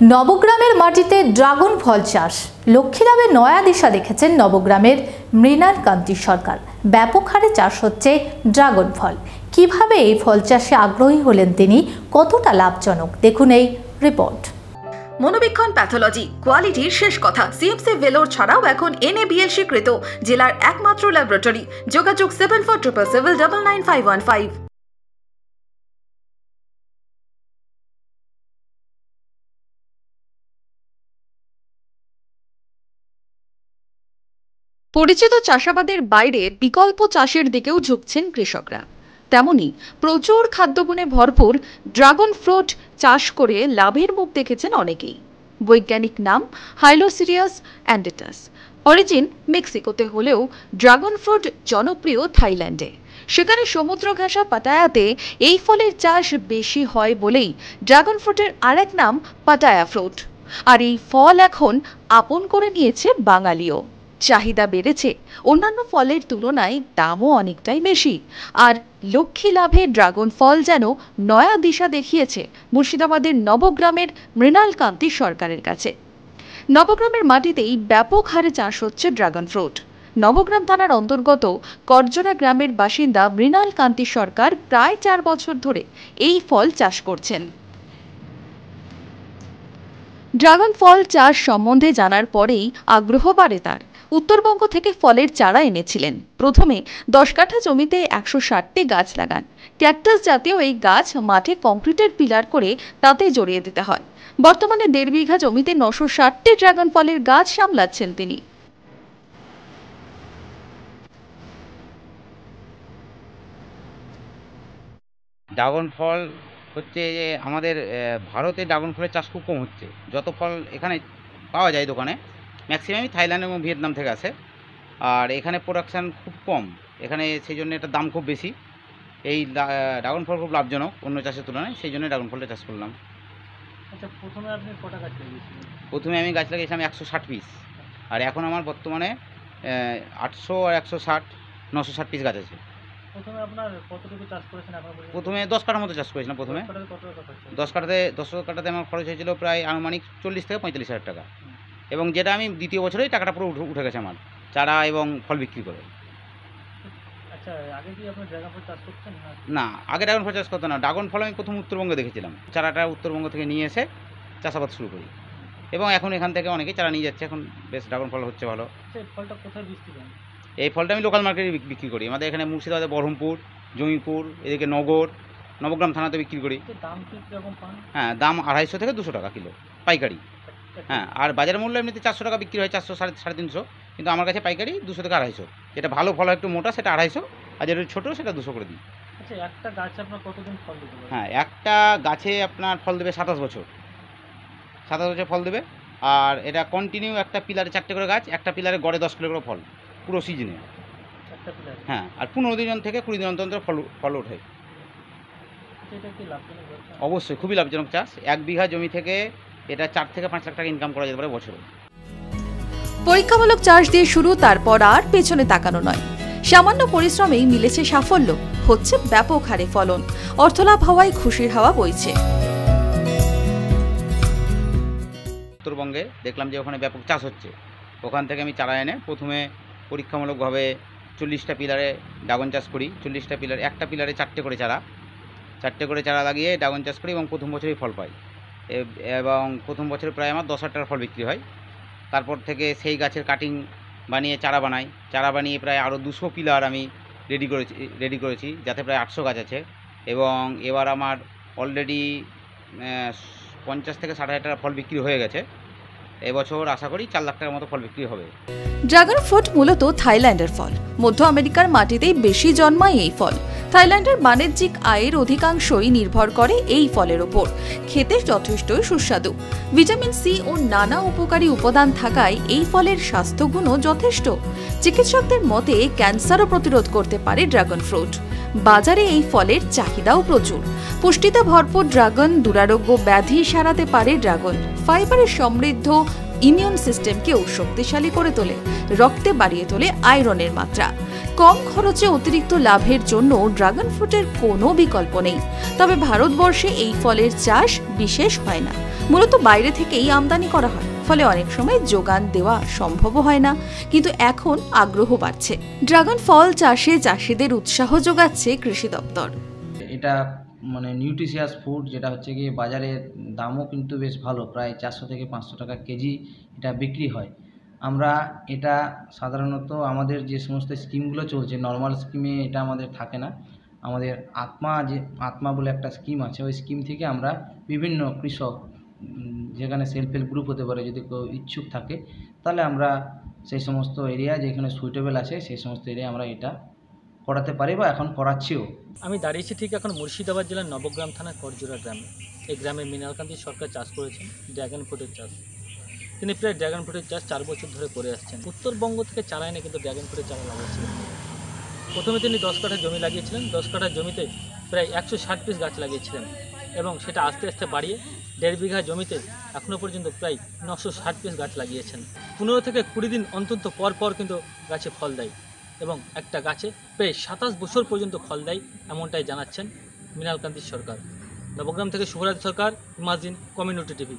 নবগ্রামের মাটিতে ড্রাগন ফল চাষ, লক্ষ্মীলাভে নয়া দিশা দেখেছেন নবগ্রামের মৃণাল কান্তি সরকার। ব্যাপক হারে চাষ হচ্ছে ড্রাগন ফল। কিভাবে এই ফল চাষে আগ্রহী হলেন তিনি, কতটা লাভজনক, দেখুন এই রিপোর্ট। মনোবীক্ষণ প্যাথোলজি কোয়ালিটির শেষ কথা। সিএমসি ভেলোর ছাড়াও এখন NABL স্বীকৃত জেলার একমাত্র ল্যাবরেটরি। যোগাযোগ 7477999515। পরিচিত চাষাবাদের বাইরে বিকল্প চাষের দিকেও ঝুঁকছেন কৃষকরা। তেমনি প্রচুর খাদ্যগুণে ভরপুর ড্রাগন ফ্রুট চাষ করে লাভের মুখ দেখেছেন অনেকেই। বৈজ্ঞানিক নাম হাইলোসিরিয়াস অ্যান্ডেটাস। অরিজিন মেক্সিকোতে হলেও ড্রাগন ফ্রুট জনপ্রিয় থাইল্যান্ডে। সেখানে সমুদ্র ঘেঁষা পাটায়াতে এই ফলের চাষ বেশি হয় বলেই ড্রাগন ফ্রুটের আরেক নাম পাটায়া ফ্রুট। আর এই ফল এখন আপন করে নিয়েছে বাঙালিও। চাহিদা বেড়েছে, অন্যান্য ফলের তুলনায় দামও অনেকটাই বেশি। আর লক্ষ্মী লাভে ড্রাগন ফল যেন নয়া দিশা দেখিয়েছে মুর্শিদাবাদের নবগ্রামের মৃণাল কান্তি সরকারের কাছে। নবগ্রামের মাটিতেই ব্যাপক হারে চাষ হচ্ছে ড্রাগন ফ্রুট। নবগ্রাম থানার অন্তর্গত করজরা গ্রামের বাসিন্দা মৃণাল কান্তি সরকার প্রায় 4 বছর ধরে এই ফল চাষ করছেন। ড্রাগন ফল চাষ সম্বন্ধে জানার পরেই আগ্রহ বাড়ে তার। উত্তরবঙ্গ থেকে ফলের চারা এনেছিলেন। প্রথমে 10 কাঠা জমিতে 160টি গাছ লাগান। ক্যাকটাস জাতীয় এই গাছ মাঠে কংক্রিটের পিলার করে তাতে জড়িয়ে দিতে হয়। বর্তমানে 1.5 বিঘা জমিতে 960টি ড্রাগন ফলের গাছ সামলাচ্ছেন তিনি। ড্রাগন ফল হচ্ছে যে আমাদের ভারতে ড্রাগন ফলের চাষ খুব কম হচ্ছে। যত ফল এখানে পাওয়া যায় দোকানে ম্যাক্সিমামই থাইল্যান্ড এবং ভিয়েতনাম থেকে আসে। আর এখানে প্রোডাকশান খুব কম, এখানে সেই জন্য এটার দাম খুব বেশি। এই ড্রাগন ফল খুব লাভজনক অন্য চাষের তুলনায়, সেই জন্য ড্রাগন ফলটা চাষ করলাম। আচ্ছা, প্রথমে আপনি কটা গাছ লাগিয়েছিলেন? প্রথমে আমি গাছ লাগিয়েছিলাম 160 পিস, আর এখন আমার বর্তমানে 800 আর 160 960 পিস গাছ আছে। প্রথমে আপনার কতটুকু চাষ করেছেন এখন পর্যন্ত? প্রথমে 10 কাঠার মতো চাষ করেছিলাম। প্রথমে 10 কাঠাতে আমার খরচ হয়েছিল প্রায় আনুমানিক 40 থেকে 45 হাজার টাকা। এবং যেটা আমি দ্বিতীয় বছরেই টাকাটা পুরো উঠে গেছে আমার, চারা এবং ফল বিক্রি করে। আচ্ছা, আগে কি আপনি ড্রাগন ফল চাষ করতেন? না, আগে ড্রাগন ফল চাষ করতো না। ড্রাগন ফল আমি প্রথম উত্তরবঙ্গে দেখেছিলাম। চারাটা উত্তরবঙ্গ থেকে নিয়ে এসে চাষাবাদ শুরু করি, এবং এখন এখান থেকে অনেকেই চারা নিয়ে যাচ্ছে। এখন বেশ ড্রাগন ফল হচ্ছে ভালো। এই ফলটা কোথায় বিক্রি করেন? এই ফলটা আমি লোকাল মার্কেটে বিক্রি করি। আমাদের এখানে মুর্শিদাবাদে বহরমপুর, জমিপুর, এদিকে নবগ্রাম থানাতে বিক্রি করি। দাম কি কিরকম পান? হ্যাঁ, দাম 250 থেকে 200 টাকা কিলো পাইকারি। হ্যাঁ, আর বাজার মূল্য এমনিতে 400 টাকা বিক্রি হয়, 400 350, কিন্তু আমার কাছে পাইকারি 200 থেকে 250। যেটা ভালো ফল একটু মোটা সেটা 250, আর যেটা ছোটো সেটা 200 করে দিই। আচ্ছা, একটা গাছে আপনার কতদিন ফল দিতে পারে? হ্যাঁ, একটা গাছে আপনার ফল দেবে 27 বছর। 27 বছর ফল দেবে। আর এটা কন্টিনিউ একটা পিলারে 4টে করে গাছ, একটা পিলারে গড়ে 10 কিলো করে ফল পুরো সিজনে। হ্যাঁ, আর 15 দিন থেকে 20 দিন অন্তর ফল ওঠে। এটা কি লাভজনক ব্যবসা? অবশ্যই খুবই লাভজনক চাষ। 1 বিঘা জমি থেকে এটা 4 থেকে 5 লাখ টাকা ইনকাম করা যেতে পারে বছরে। পরীক্ষামূলক চাষ দিয়ে শুরু, তারপর আর পেছনে তাকানো নয়। সামান্য পরিশ্রমেই মিলেছে সাফল্য, হচ্ছে ব্যাপক হারে ফলন। অর্থলাভ হওয়ায় খুশির হাওয়া বইছে। উত্তরবঙ্গে দেখলাম যে ওখানে ব্যাপক চাষ হচ্ছে, ওখান থেকে আমি চারা এনে প্রথমে পরীক্ষামূলকভাবে 40টা পিলারে ড্রাগন চাষ করি। 40টা পিলার, একটা পিলারে 4টে করে চারা লাগিয়ে ড্রাগন চাষ করি, এবং প্রথম বছরেই ফল পাই। এবং প্রথম বছরে প্রায় আমার 10,000 টাকার ফল বিক্রি হয়। তারপর থেকে সেই গাছের কাটিং বানিয়ে চারা বানিয়ে প্রায় আরও 200 পিলার আমি রেডি করেছি, যাতে প্রায় 800 গাছ আছে। এবং এবার আমার অলরেডি 50 থেকে 60 হাজার টাকার ফল বিক্রি হয়ে গেছে। এবছর আশা করি 4 লাখ টাকার মতো ফল বিক্রি হবে। ড্রাগন ফ্রুট মূলত থাইল্যান্ডের ফল। মধ্য আমেরিকার মাটিতেই বেশি জন্মায় এই ফল। থাইল্যান্ডের বাণিজ্যিক আয়ের অধিকাংশই নির্ভর করে এই ফলের ওপর। খেতে যথেষ্টই সুস্বাদু। ভিটামিন সি ও নানা উপকারী উপাদান থাকায় এই ফলের স্বাস্থ্যগুণও যথেষ্ট। চিকিৎসকদের মতে ক্যান্সারও প্রতিরোধ করতে পারে ড্রাগন ফ্রুট। বাজারে এই ফলের চাহিদাও প্রচুর। পুষ্টিতে ভরপুর ড্রাগন দুরারোগ্য ব্যাধি সারাতে পারে ড্রাগন। ফাইবারে সমৃদ্ধ ইমিউন সিস্টেমকেও শক্তিশালী করে তোলে। রক্তে বাড়িয়ে তোলে আয়রনের মাত্রা। কম খরচে অতিরিক্ত লাভের জন্য ড্রাগন ফ্রুটের কোনো বিকল্প নেই। তবে ভারতবর্ষে এই ফলের চাষ বিশেষ হয় না। মূলত বাইরে থেকেই আমদানি করা হয়, ফলে অনেক সময় যোগান দেওয়া সম্ভবও হয় না। কিন্তু এখন আগ্রহ বাড়ছে। ড্রাগন ফল চাষে চাষিদের উৎসাহ যোগাচ্ছে কৃষি দপ্তর। এটা মানে নিউট্রিশিয়াস ফুড, যেটা হচ্ছে কি বাজারে দামও কিন্তু বেশ ভালো, প্রায় 400 থেকে 500 টাকা কেজি এটা বিক্রি হয়। আমরা এটা সাধারণত আমাদের যে সমস্ত স্কিমগুলো চলছে, নর্মাল স্কিমে এটা আমাদের থাকে না। আমাদের আত্মা বলে একটা স্কিম আছে, ওই স্কিম থেকে আমরা বিভিন্ন কৃষক, যেখানে সেলফ হেল্প গ্রুপ হতে পারে, যদি কেউ ইচ্ছুক থাকে তাহলে আমরা সেই সমস্ত এরিয়া যেখানে সুইটেবল আছে সেই সমস্ত এরিয়া আমরা এটা করাতে পারি বা এখন করাচ্ছিও। আমি দাঁড়িয়েছি ঠিক এখন মুর্শিদাবাদ জেলার নবগ্রাম থানার করজোড়া গ্রামে। এই গ্রামে মৃণালকান্তি সরকার চাষ করেছেন ড্রাগন ফ্রুটের চাষ। তিনি প্রায় ড্রাগন ফ্রুটের চাষ 4 বছর ধরে করে আসছেন। উত্তরবঙ্গ থেকে চারা এনে কিন্তু ড্রাগন ফ্রুটের চারা লাগিয়েছিলেন। প্রথমে তিনি 10 কাঠা জমি লাগিয়েছিলেন। 10 কাঠা জমিতে প্রায় 160 পিস গাছ লাগিয়েছিলেন এবং সেটা আস্তে আস্তে বাড়িয়ে 1.5 বিঘা জমিতে এখনও পর্যন্ত প্রায় 960 পিস গাছ লাগিয়েছেন। 15 থেকে 20 দিন অন্তত পর পর কিন্তু গাছে ফল দেয় এবং একটা গাছে প্রায় 27 বছর পর্যন্ত ফল দেয়, এমনটাই জানাচ্ছেন মৃণালকান্তি সরকার। নবগ্রাম থেকে শুভরাজ সরকার, ইমাজিন কমিউনিটি টিভি।